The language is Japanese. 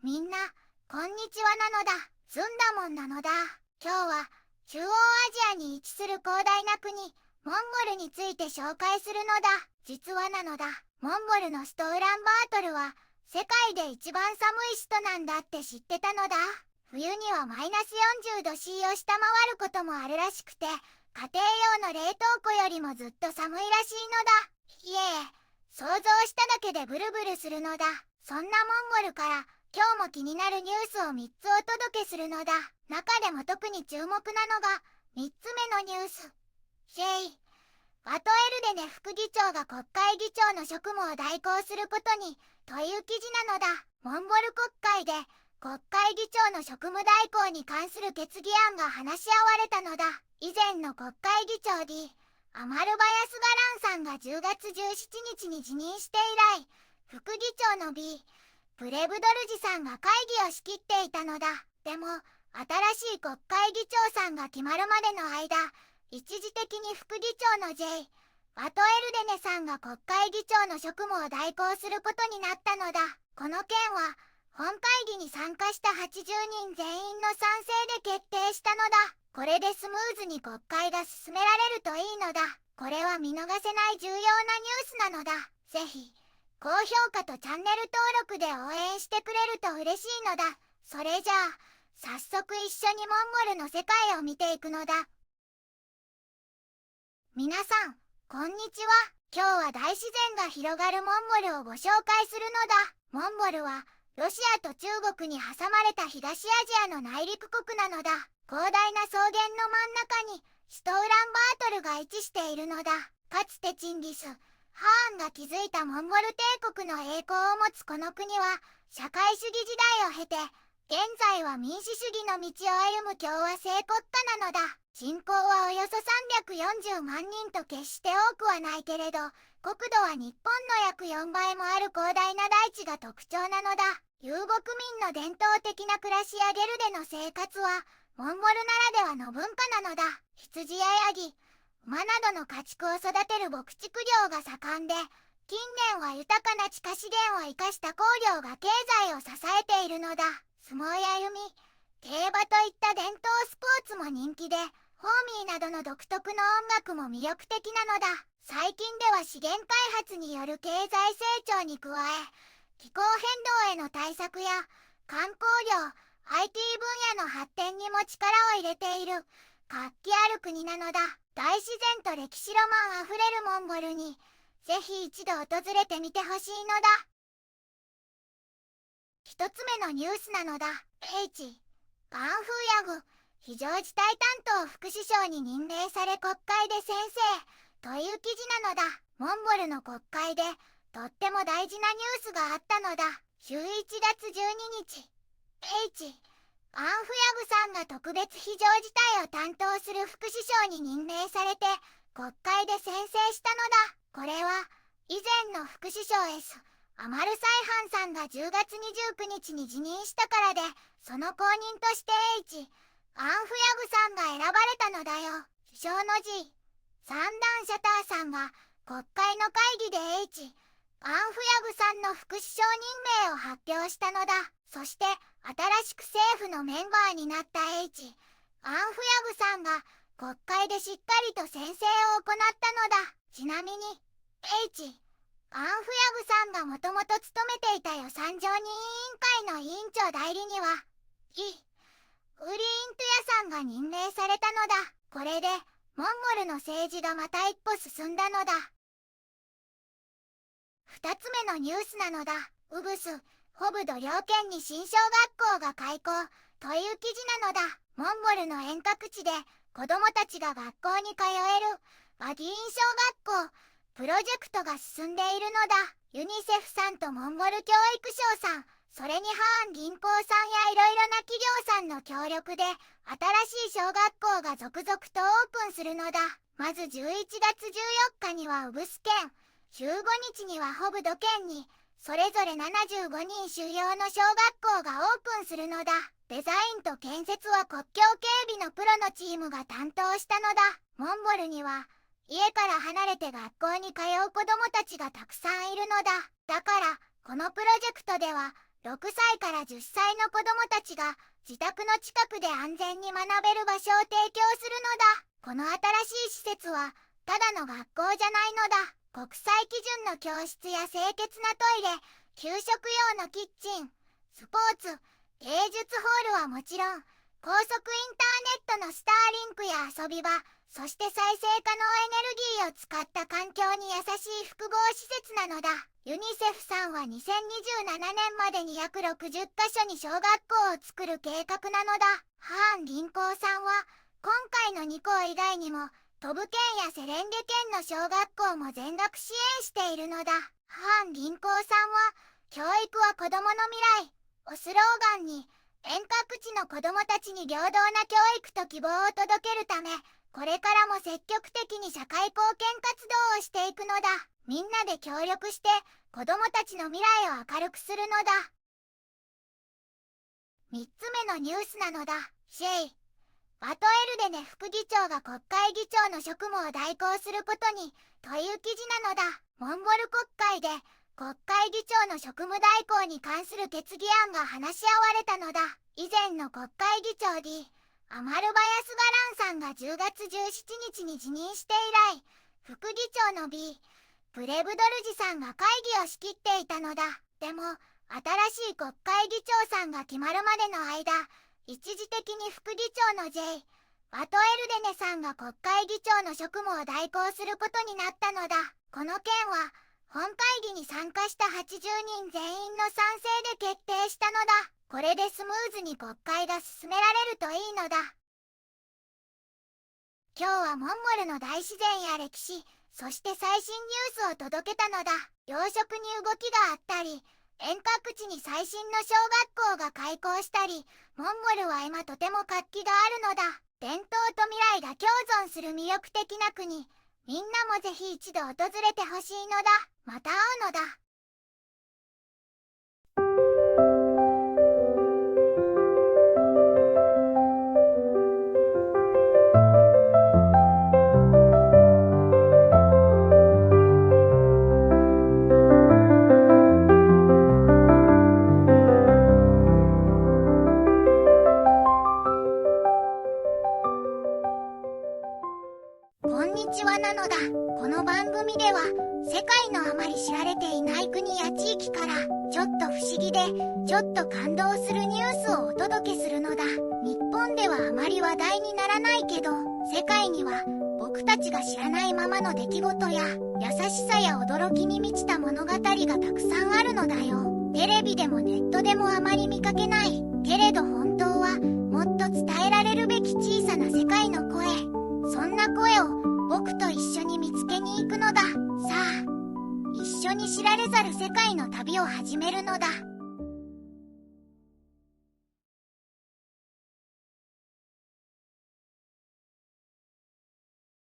みんな、こんにちはなのだ。ずんだもんなのだ。今日は、中央アジアに位置する広大な国、モンゴルについて紹介するのだ。実はなのだ。モンゴルの首都ウランバートルは、世界で一番寒い首都なんだって知ってたのだ。冬にはマイナス40度 C を下回ることもあるらしくて、家庭用の冷凍庫よりもずっと寒いらしいのだ。いえ、想像しただけでブルブルするのだ。そんなモンゴルから今日も気になるニュースを3つお届けするのだ。中でも特に注目なのが3つ目のニュース。バトエルデネ副議長が国会議長の職務を代行することにという記事なのだ。モンゴル国会で国会議長の職務代行に関する決議案が話し合われたのだ。以前の国会議長 D アマルバヤスガランさんが10月17日に辞任して以来、副議長の B プレブドルジさんが会議を仕切っていたのだ。でも新しい国会議長さんが決まるまでの間、一時的に副議長の J バトエルデネさんが国会議長の職務を代行することになったのだ。この件は本会議に参加した80人全員の賛成で決定したのだ。これでスムーズに国会が進められるといいのだ。これは見逃せない重要なニュースなのだ。ぜひ高評価とチャンネル登録で応援してくれると嬉しいのだ。それじゃあ早速一緒にモンゴルの世界を見ていくのだ。皆さんこんにちは。今日は大自然が広がるモンゴルをご紹介するのだ。モンゴルはロシアと中国に挟まれた東アジアの内陸国なのだ。広大な草原の真ん中に首都ウランバートルが位置しているのだ。かつてチンギス・ハーンが築いたモンゴル帝国の栄光を持つこの国は社会主義時代を経て現在は民主主義の道を歩む共和制国家なのだ。人口はおよそ340万人と決して多くはないけれど、国土は日本の約4倍もある広大な大地が特徴なのだ。遊牧民の伝統的な暮らしやゲルでの生活はモンゴルならではの文化なのだ。羊やヤギ、馬などの家畜を育てる牧畜業が盛んで、近年は豊かな地下資源を生かした工業が経済を支えているのだ。相撲や弓、競馬といった伝統スポーツも人気で、ホーミーなどの独特の音楽も魅力的なのだ。最近では資源開発による経済成長に加え、気候変動への対策や観光業、IT 分野の発展にも力を入れている活気ある国なのだ。大自然と歴史ロマンあふれるモンゴルにぜひ一度訪れてみてほしいのだ。一つ目のニュースなのだ。H ガンフーヤグ非常事態担当副首相に任命され国会で宣誓という記事なのだ。モンゴルの国会でとっても大事なニュースがあったのだ。11月12日 H ガンフヤグさんが特別非常事態を担当する副首相に任命されて国会で宣誓したのだ。これは以前の副首相 S アマルサイハンさんが10月29日に辞任したからで、その後任として H ガンフヤグさんが選ばれたのだよ。首相の G サンダンシャターさんが国会の会議で Hガンフヤグさんの副首相任命を発表したのだ。そして新しく政府のメンバーになった H ガンフヤグさんが国会でしっかりと宣誓を行ったのだ。ちなみに H ガンフヤグさんがもともと務めていた予算常任委員会の委員長代理にはイ・ウリーントゥヤさんが任命されたのだ。これでモンゴルの政治がまた一歩進んだのだ。二つ目のニュースなのだ。ウブス・ホブド両県に新小学校が開校という記事なのだ。モンゴルの遠隔地で子どもたちが学校に通えるワディーン小学校プロジェクトが進んでいるのだ。ユニセフさんとモンゴル教育省さん、それにハーン銀行さんやいろいろな企業さんの協力で新しい小学校が続々とオープンするのだ。まず11月14日にはウブス県、15日にはホブド県にそれぞれ75人収容の小学校がオープンするのだ。デザインと建設は国境警備のプロのチームが担当したのだ。モンゴルには家から離れて学校に通う子どもたちがたくさんいるのだ。だからこのプロジェクトでは6歳から10歳の子供たちが自宅の近くで安全に学べる場所を提供するのだ。この新しい施設はただの学校じゃないのだ。国際基準の教室や清潔なトイレ、給食用のキッチン、スポーツ、芸術ホールはもちろん、高速インターネットのスターリンクや遊び場、そして再生可能エネルギーを使った環境に優しい複合施設なのだ。ユニセフさんは2027年までに約60カ所に小学校を作る計画なのだ。ハーン銀行さんは、今回の2校以外にも、都府県やセレンゲ県の小学校も全額支援しているのだ。ハーン銀行さんは、教育は子供の未来をスローガンに、遠隔地の子供たちに平等な教育と希望を届けるため、これからも積極的に社会貢献活動をしていくのだ。みんなで協力して子供たちの未来を明るくするのだ。3つ目のニュースなのだ。シェイ・バトエルデネ副議長が国会議長の職務を代行することにという記事なのだ。モンゴル国会で国会議長の職務代行に関する決議案が話し合われたのだ。以前の国会議長 D・アマルバヤスガランさんが10月17日に辞任して以来、副議長の B・プレブドルジさんが会議を仕切っていたのだ。でも、新しい国会議長さんが決まるまでの間、一時的に副議長の J・バトエルデネさんが国会議長の職務を代行することになったのだ。この件は、本会議に参加した80人全員の賛成で決定したのだ。これでスムーズに国会が進められるといいのだ。今日はモンゴルの大自然や歴史、そして最新ニュースを届けたのだ。養殖に動きがあったり、遠隔地に最新の小学校が開校したり、モンゴルは今とても活気があるのだ。伝統と未来が共存する魅力的な国。みんなもぜひ一度訪れてほしいのだ。また会うのだ。こんにちはなのだ。この番組では世界のあまり知られていない国や地域からちょっと不思議でちょっと感動するニュースをお届けするのだ。日本ではあまり話題にならないけど、世界には僕たちが知らないままの出来事や優しさや驚きに満ちた物語がたくさんあるのだよ。テレビでもネットでもあまり見かけない。けれど本当はもっと伝えられるべき小さな世界の声。そんな声を僕と一緒に見つけに行くのだ。さあ、一緒に知られざる世界の旅を始めるのだ。